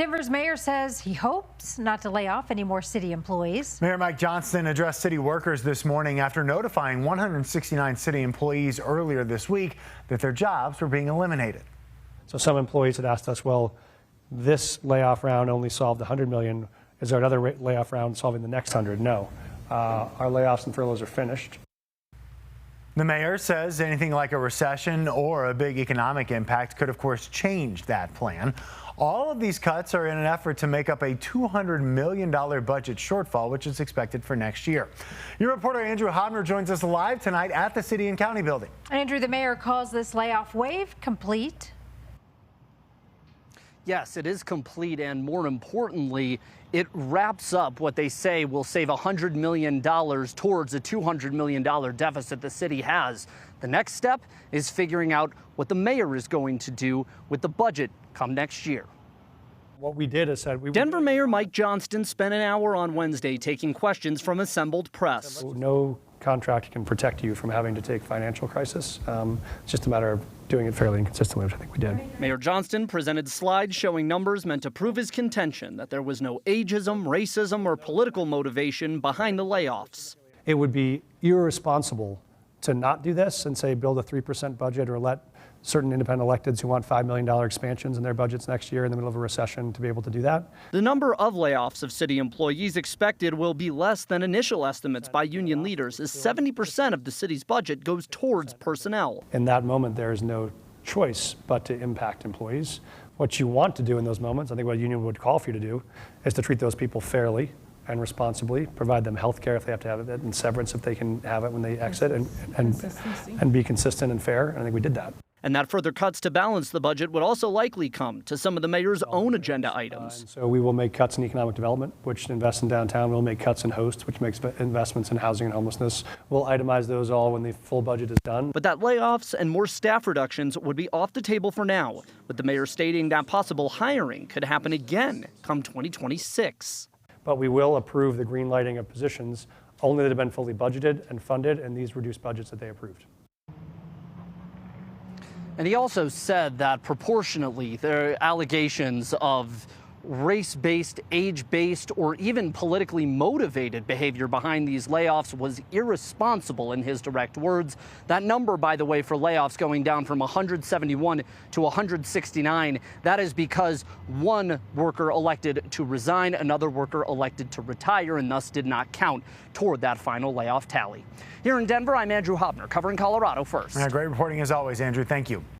Denver's mayor says he hopes not to lay off any more city employees. Mayor Mike Johnston addressed city workers this morning after notifying 169 city employees earlier this week that their jobs were being eliminated. So some employees had asked us, well, this layoff round only solved $100 million. Is there another layoff round solving the next 100? No. Our layoffs and furloughs are finished. The mayor says anything like a recession or a big economic impact could, of course, change that plan. All of these cuts are in an effort to make up a $200 million budget shortfall, which is expected for next year. Your reporter Andrew Hobner joins us live tonight at the City and County building. Andrew, the mayor calls this layoff wave complete. Yes, it is complete, and more importantly, it wraps up what they say will save $100 million towards a $200 million deficit the city has. The next step is figuring out what the mayor is going to do with the budget come next year. What we did is said Denver Mayor Mike Johnston spent an hour on Wednesday taking questions from assembled press. No contract can protect you from having to take financial crisis. It's just a matter of doing it fairly and consistently, which I think we did. Mayor Johnston presented slides showing numbers meant to prove his contention that there was no ageism, racism, or political motivation behind the layoffs. It would be irresponsible to not do this and say build a 3% budget or let certain independent electeds who want $5 million expansions in their budgets next year in the middle of a recession to be able to do that. The number of layoffs of city employees expected will be less than initial estimates by union leaders, as 70% of the city's budget goes towards personnel. In that moment, there is no choice but to impact employees. What you want to do in those moments, I think what a union would call for you to do, is to treat those people fairly and responsibly, provide them health care if they have to have it, and severance if they can have it when they exit, and be consistent and fair, and I think we did that. And that further cuts to balance the budget would also likely come to some of the mayor's own agenda items. So we will make cuts in economic development, which invests in downtown. We'll make cuts in hosts, which makes investments in housing and homelessness. We'll itemize those all when the full budget is done. But that layoffs and more staff reductions would be off the table for now, with the mayor stating that possible hiring could happen again come 2026. But we will approve the green lighting of positions only that have been fully budgeted and funded, and these reduced budgets that they approved. And he also said that proportionately, there are allegations of race-based, age-based, or even politically motivated behavior behind these layoffs was irresponsible in his direct words. That number, by the way, for layoffs going down from 171 to 169, that is because one worker elected to resign, another worker elected to retire, and thus did not count toward that final layoff tally. Here in Denver, I'm Andrew Hobner, covering Colorado First. Great reporting as always, Andrew. Thank you.